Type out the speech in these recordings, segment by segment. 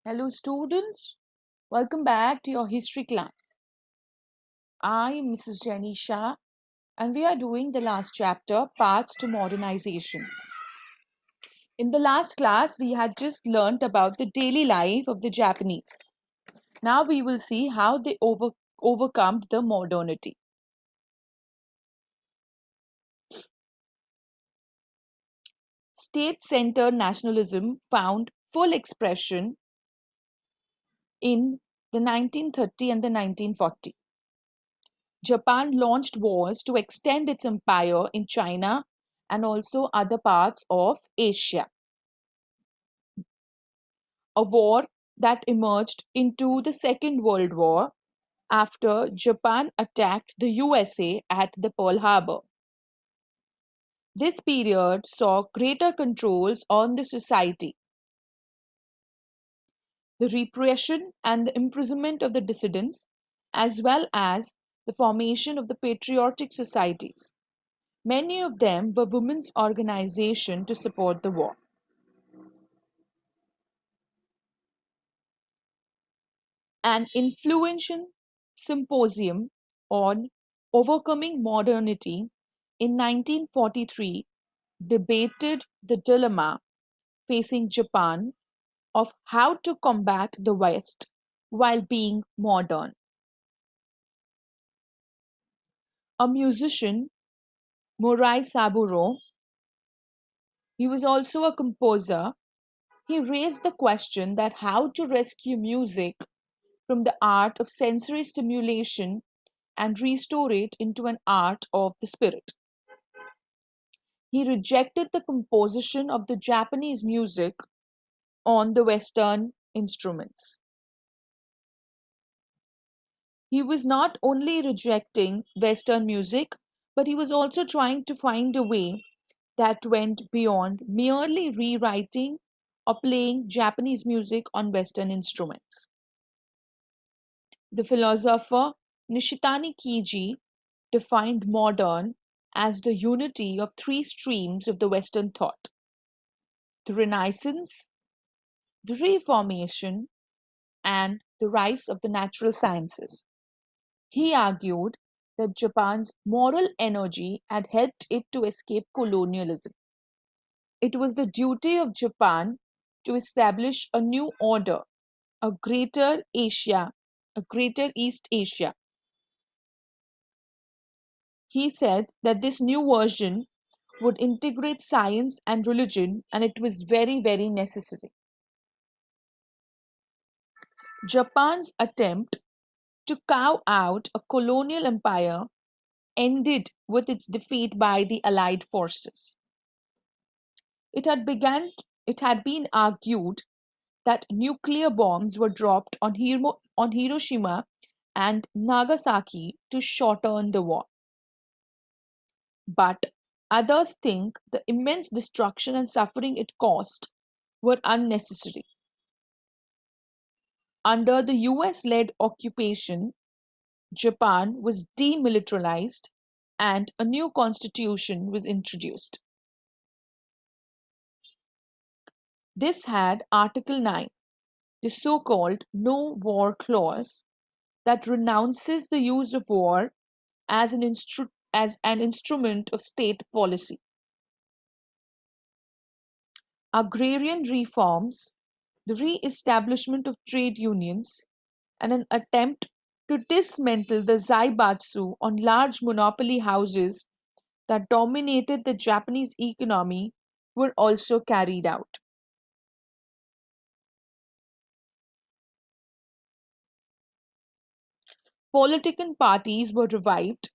Hello, students. Welcome back to your history class. I am Mrs. Jenny Shah, and we are doing the last chapter, Paths to Modernization. In the last class, we had just learnt about the daily life of the Japanese. Now we will see how they overcome the modernity. State-centered nationalism found full expression in the 1930 and the 1940. Japan launched wars to extend its empire in China and also other parts of Asia. A war that emerged into the Second World War after Japan attacked the USA at the Pearl Harbor. This period saw greater controls on the society, the repression and the imprisonment of the dissidents, as well as the formation of the patriotic societies. Many of them were women's organizations to support the war. An influential symposium on overcoming modernity in 1943 debated the dilemma facing Japan of how to combat the West while being modern. A musician, Murai Saburo, he was also a composer. He raised the question that how to rescue music from the art of sensory stimulation and restore it into an art of the spirit. He rejected the composition of the Japanese music on the Western instruments. He was not only rejecting Western music, but he was also trying to find a way that went beyond merely rewriting or playing Japanese music on Western instruments. The philosopher Nishitani Kiji defined modern as the unity of three streams of the Western thought: the Renaissance, the Reformation, and the rise of the natural sciences. He argued that Japan's moral energy had helped it to escape colonialism. It was the duty of Japan to establish a new order, a greater Asia, a greater East Asia. He said that this new version would integrate science and religion, and it was very, very necessary. Japan's attempt to carve out a colonial empire ended with its defeat by the Allied forces. It had been argued that nuclear bombs were dropped on Hiroshima and Nagasaki to shorten the war. But others think the immense destruction and suffering it caused were unnecessary. Under the US led occupation, Japan was demilitarized and a new constitution was introduced. This had Article 9, the so called No War Clause, that renounces the use of war as an instrument of state policy. Agrarian reforms, the re establishment of trade unions, and an attempt to dismantle the zaibatsu on large monopoly houses that dominated the Japanese economy were also carried out. Political parties were revived,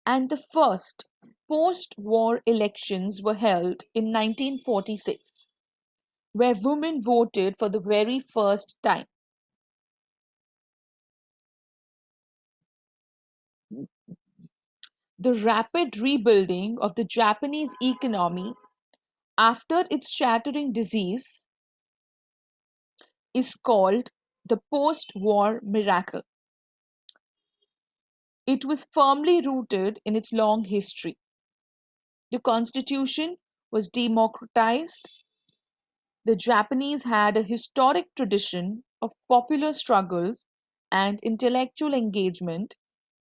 and the first post war elections were held in 1946, where women voted for the very first time. The rapid rebuilding of the Japanese economy after its shattering disease is called the post war miracle. It was firmly rooted in its long history. The constitution was democratized. The Japanese had a historic tradition of popular struggles and intellectual engagement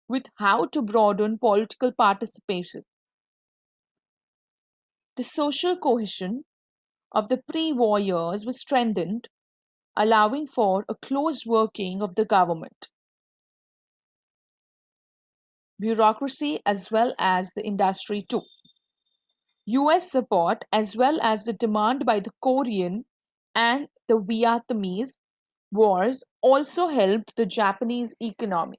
with how to broaden political participation. The social cohesion of the pre war years was strengthened, allowing for a close working of the government, bureaucracy, as well as the industry too. US support, as well as the demand by the Korean and the Vietnamese wars, also helped the Japanese economy.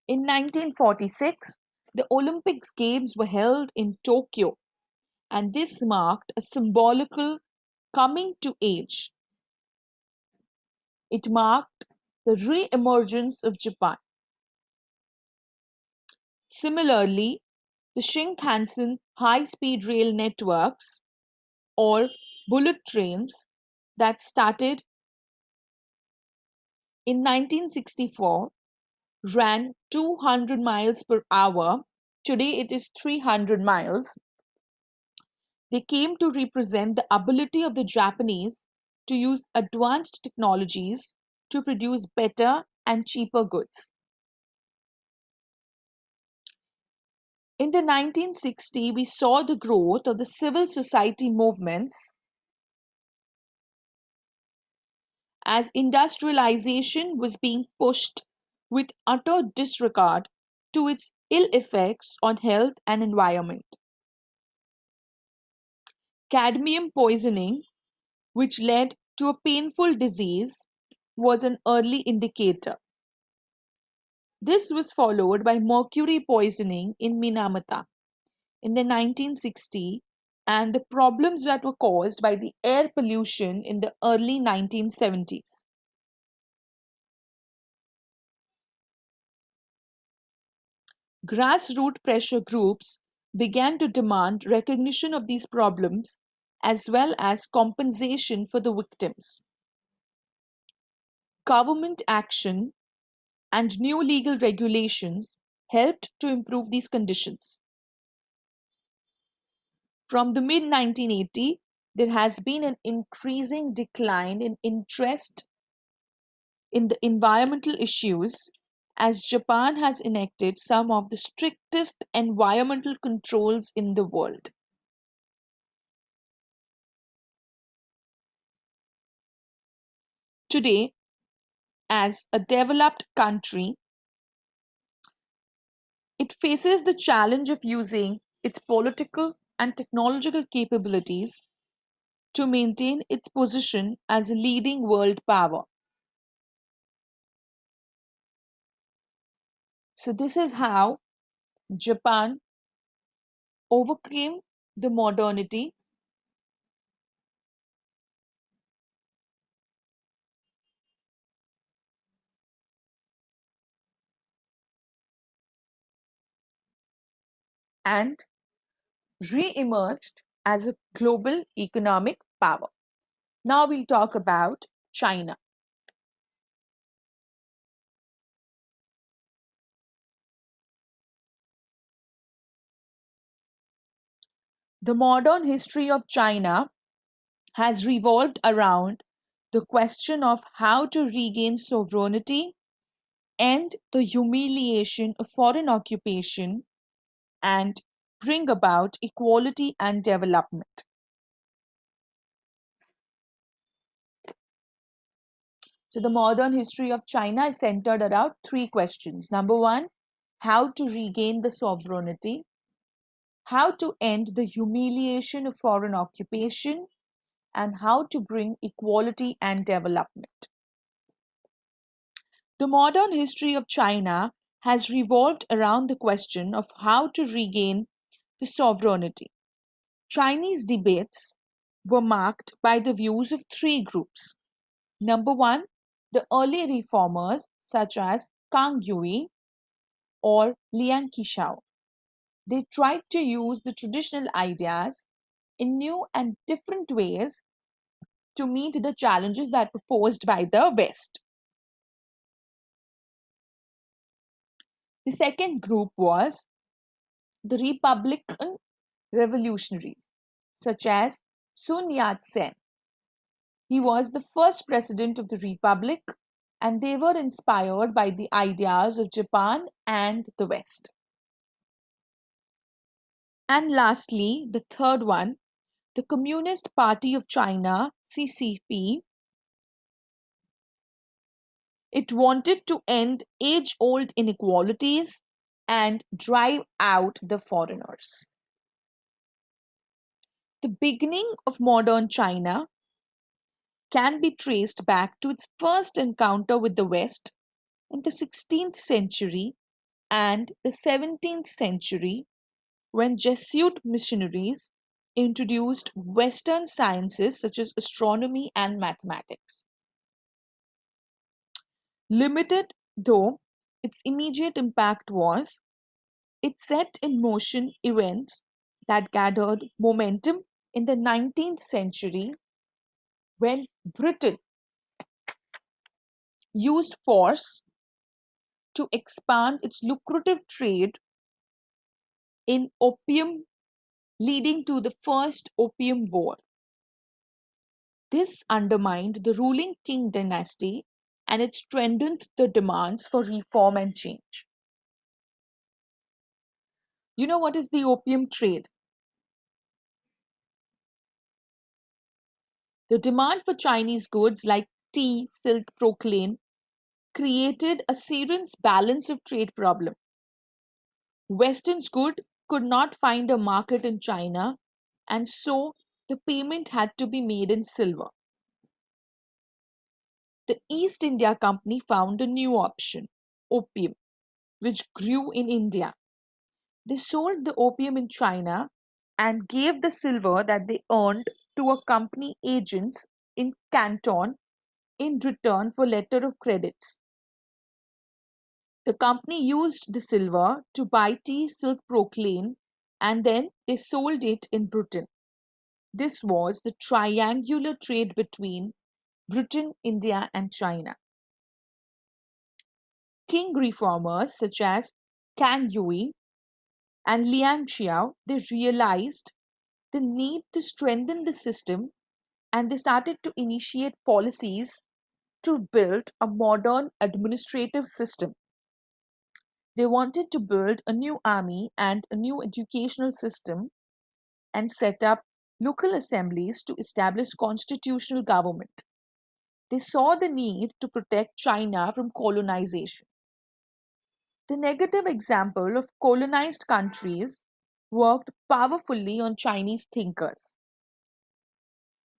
In 1946, the Olympics Games were held in Tokyo, and this marked a symbolical coming to age. It marked the re emergence of Japan. Similarly, the Shinkansen high speed rail networks or bullet trains that started in 1964 ran 200 miles per hour. Today it is 300 miles. They came to represent the ability of the Japanese to use advanced technologies to produce better and cheaper goods. In the 1960s, we saw the growth of the civil society movements as industrialization was being pushed with utter disregard to its ill effects on health and environment. Cadmium poisoning, which led to a painful disease, was an early indicator. This was followed by mercury poisoning in Minamata in the 1960s and the problems that were caused by the air pollution in the early 1970s. Grassroots pressure groups began to demand recognition of these problems as well as compensation for the victims. Government action and new legal regulations helped to improve these conditions. From the mid 1980s, there has been an increasing decline in interest in the environmental issues as Japan has enacted some of the strictest environmental controls in the world. Today, as a developed country, it faces the challenge of using its political and technological capabilities to maintain its position as a leading world power. So, this is how Japan overcame the modernity and re emerged as a global economic power. Now, we'll talk about China. The modern history of China has revolved around the question of how to regain sovereignty, end the humiliation of foreign occupation, and bring about equality and development. So, the modern history of China is centered around three questions. Number one, how to regain the sovereignty, how to end the humiliation of foreign occupation, and how to bring equality and development. The modern history of China has revolved around the question of how to regain the sovereignty. Chinese debates were marked by the views of three groups. Number one, the early reformers such as Kang Yui or Liang Qishao. They tried to use the traditional ideas in new and different ways to meet the challenges that were posed by the West. The second group was the Republican revolutionaries, such as Sun Yat-sen. He was the first president of the republic, and they were inspired by the ideas of Japan and the West. And lastly, the third one, the Communist Party of China, CCP. It wanted to end age old inequalities and drive out the foreigners. The beginning of modern China can be traced back to its first encounter with the West in the 16th century and the 17th century, when Jesuit missionaries introduced Western sciences such as astronomy and mathematics. Limited though its immediate impact was, it set in motion events that gathered momentum in the 19th century when Britain used force to expand its lucrative trade in opium, leading to the First Opium War. This undermined the ruling Qing dynasty and it strengthened the demands for reform and change. You know what is the opium trade? The demand for Chinese goods like tea, silk, proclaim created a serious balance of trade problem. Western's good could not find a market in China, and so the payment had to be made in silver. The East India Company found a new option, opium, which grew in India. They sold the opium in China and gave the silver that they earned to a company agents in Canton in return for letter of credits. The company used the silver to buy tea, silk, proclaim, and then they sold it in Britain. This was the triangular trade between Britain, India, and China. King reformers such as Kang Yui and Liang Xiao, they realized the need to strengthen the system and they started to initiate policies to build a modern administrative system. They wanted to build a new army and a new educational system and set up local assemblies to establish constitutional government. They saw the need to protect China from colonization. The negative example of colonized countries worked powerfully on Chinese thinkers.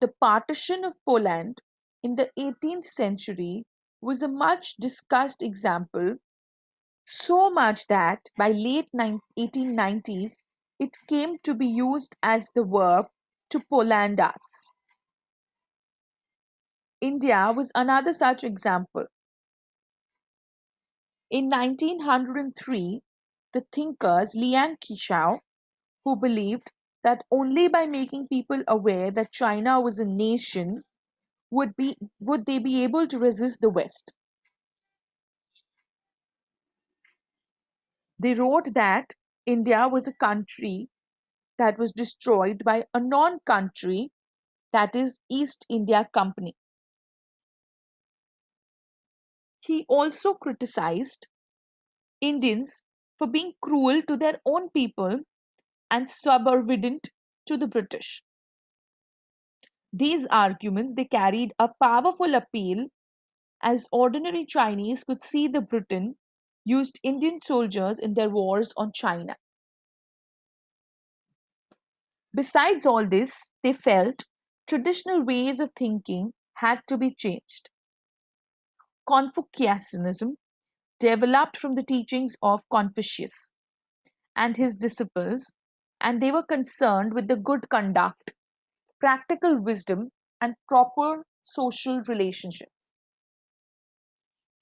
The partition of Poland in the 18th century was a much discussed example, so much that by late 1890s it came to be used as the verb to Poland us. India was another such example. In 1903, the thinkers Liang Qichao, who believed that only by making people aware that China was a nation would they be able to resist the West. They wrote that India was a country that was destroyed by a non-country, that is East India Company. He also criticized Indians for being cruel to their own people and subservient to the British. These arguments they carried a powerful appeal as ordinary Chinese could see the Britain used Indian soldiers in their wars on China. Besides all this, they felt traditional ways of thinking had to be changed. Confucianism developed from the teachings of Confucius and his disciples, and they were concerned with the good conduct, practical wisdom, and proper social relationships.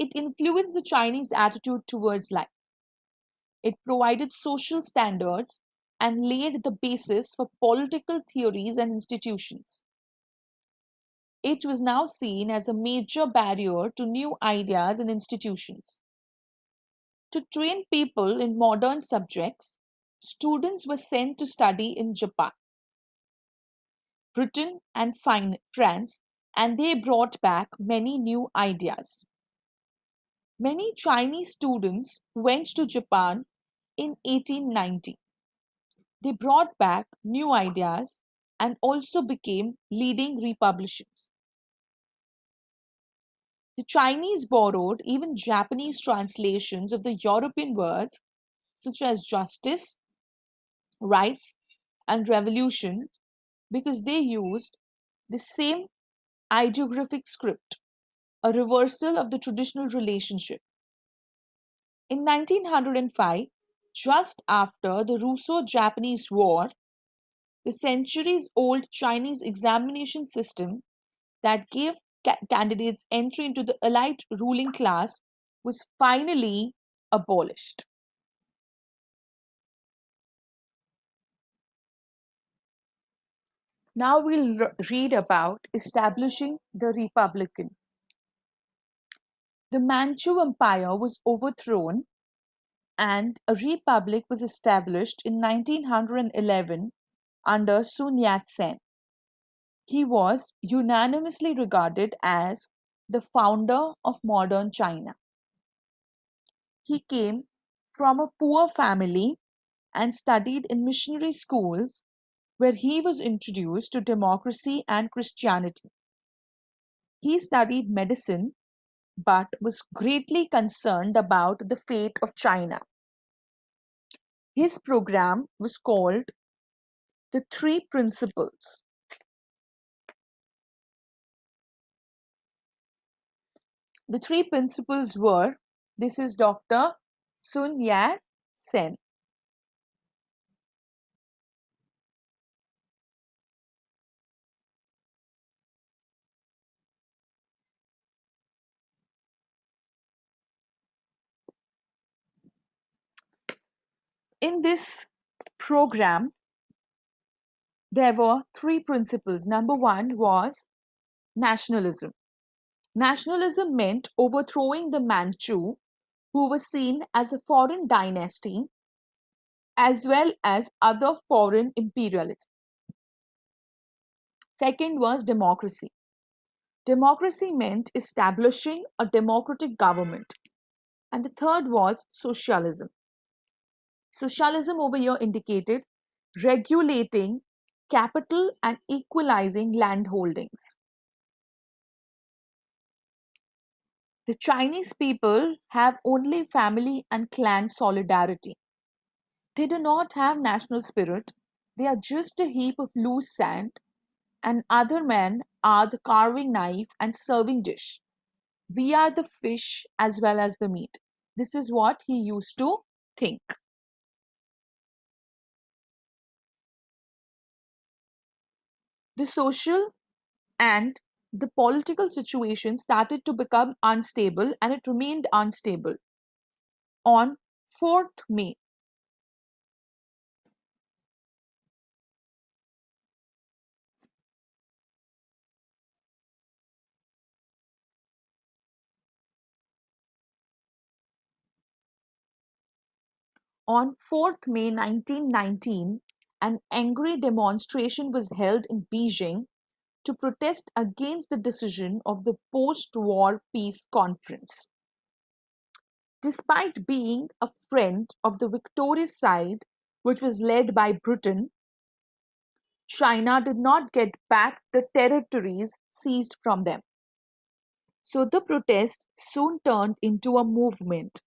It influenced the Chinese attitude towards life. It provided social standards and laid the basis for political theories and institutions. It was now seen as a major barrier to new ideas and institutions. To train people in modern subjects, students were sent to study in Japan. Britain, and France, and they brought back many new ideas. Many Chinese students went to Japan in 1890. They brought back new ideas and also became leading republishers. The Chinese borrowed even Japanese translations of the European words such as justice, rights, and revolution because they used the same ideographic script, a reversal of the traditional relationship. In 1905, just after the Russo Japanese War, the centuries old Chinese examination system that gave candidates entry into the elite ruling class was finally abolished. Now we'll read about establishing the Republican. The Manchu Empire was overthrown and a republic was established in 1911 under Sun Yat sen. He was unanimously regarded as the founder of modern China. He came from a poor family and studied in missionary schools where he was introduced to democracy and Christianity. He studied medicine but was greatly concerned about the fate of China. His program was called the Three Principles. The three principles were, this is Dr. Sun Yat sen. In this program, there were three principles. Number one was nationalism. Nationalism meant overthrowing the Manchu, who were seen as a foreign dynasty, as well as other foreign imperialists. Second was democracy. Democracy meant establishing a democratic government. And the third was socialism. Socialism over here indicated regulating capital and equalizing land holdings. The Chinese people have only family and clan solidarity. They do not have national spirit. They are just a heap of loose sand, and other men are the carving knife and serving dish. We are the fish as well as the meat. This is what he used to think. The social and the political situation started to become unstable and it remained unstable. On 4th May, on 4th May 1919, an angry demonstration was held in Beijing to protest against the decision of the post-war peace conference. Despite being a friend of the victorious side, which was led by Britain, China did not get back the territories seized from them. So the protest soon turned into a movement.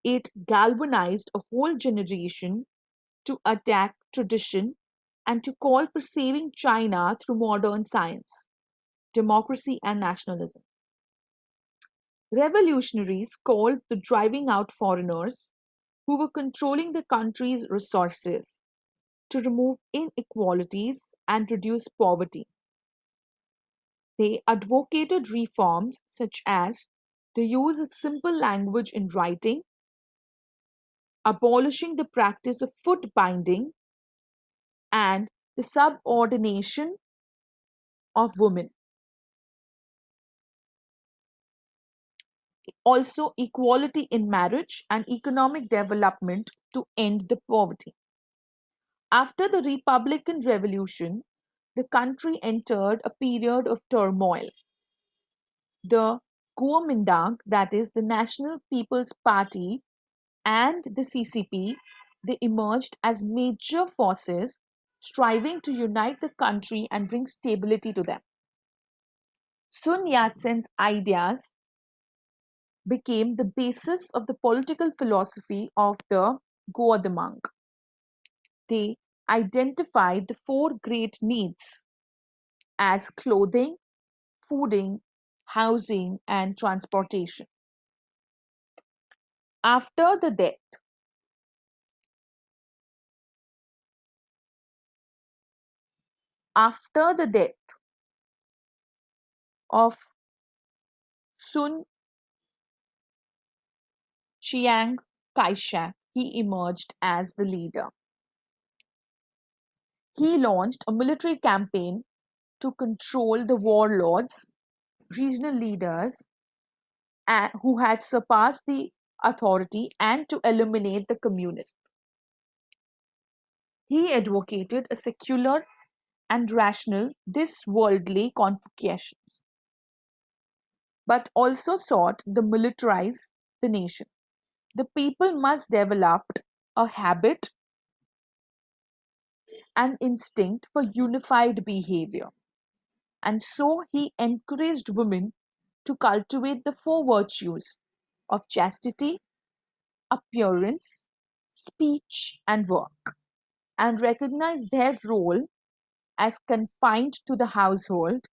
It galvanized a whole generation to attack tradition and to call for saving China through modern science, democracy, and nationalism. Revolutionaries called the driving out foreigners who were controlling the country's resources to remove inequalities and reduce poverty. They advocated reforms such as the use of simple language in writing, abolishing the practice of foot binding, and the subordination of women. Also, equality in marriage and economic development to end the poverty. After the Republican Revolution, the country entered a period of turmoil. The Kuomintang, that is the National People's Party, and the CCP, they emerged as major forces striving to unite the country and bring stability to them. Sun Yat-sen's ideas became the basis of the political philosophy of the Guodamang. They identified the four great needs as clothing, fooding, housing, and transportation. After the death, after the death of Sun Chiang Kai-shek, he emerged as the leader. He launched a military campaign to control the warlords, regional leaders who had surpassed the authority, and to eliminate the communists. He advocated a secular and rational, this worldly convocations, but also sought to militarize the nation. The people must develop a habit and instinct for unified behavior. And so he encouraged women to cultivate the four virtues of chastity, appearance, speech, and work, and recognize their role as confined to the household.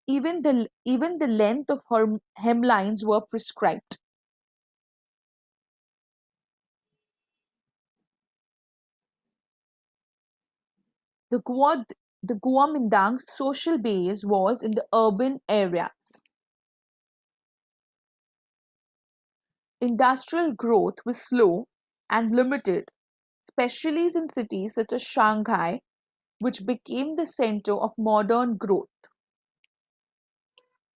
Even the length of her hemlines were prescribed. The Guomindang's social base was in the urban areas. Industrial growth was slow and limited, especially in cities such as Shanghai, which became the center of modern growth.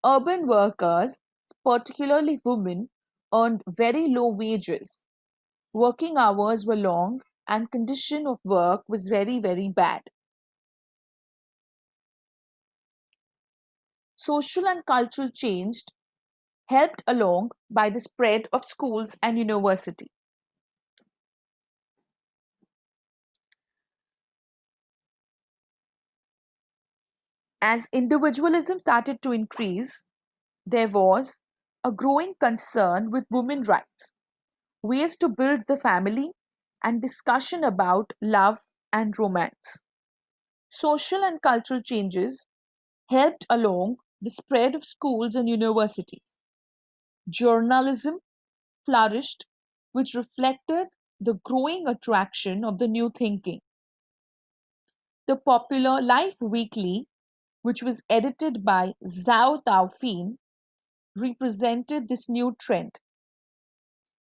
Urban workers, particularly women, earned very low wages. Working hours were long and condition of work was very, very bad. Social and cultural change helped along by the spread of schools and university. As individualism started to increase, there was a growing concern with women's rights, ways to build the family, and discussion about love and romance. Social and cultural changes helped along the spread of schools and universities. Journalism flourished, which reflected the growing attraction of the new thinking. The popular Life Weekly, which was edited by Zhao Taofin, represented this new trend.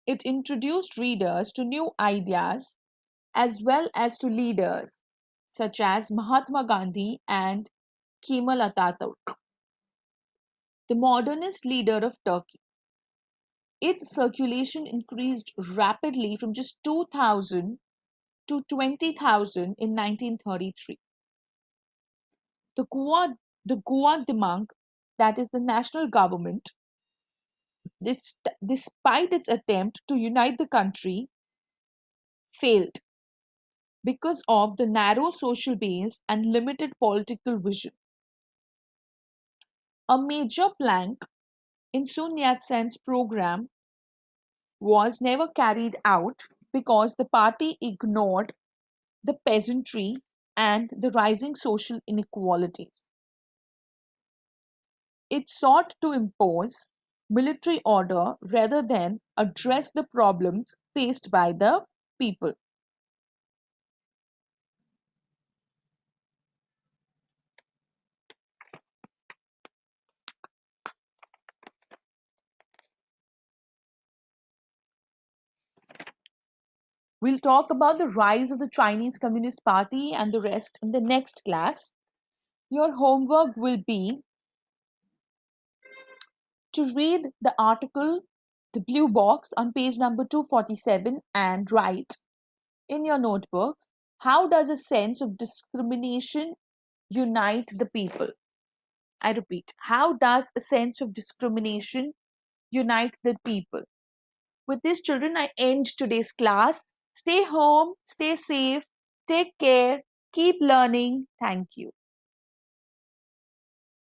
It introduced readers to new ideas as well as to leaders such as Mahatma Gandhi and Kemal Atatürk, the modernist leader of Turkey. Its circulation increased rapidly from just 2,000 to 20,000 in 1933. The Goa, the Guatemala, that is the national government, despite its attempt to unite the country, failed because of the narrow social base and limited political vision. A major plank in Sun Yat-sen's program was never carried out because the party ignored the peasantry and the rising social inequalities. It sought to impose military order rather than address the problems faced by the people. We'll talk about the rise of the Chinese Communist Party and the rest in the next class. Your homework will be to read the article, the blue box on page number 247, and write in your notebooks, how does a sense of discrimination unite the people? I repeat, how does a sense of discrimination unite the people? With this, children, I end today's class. Stay home, stay safe, take care, keep learning. Thank you.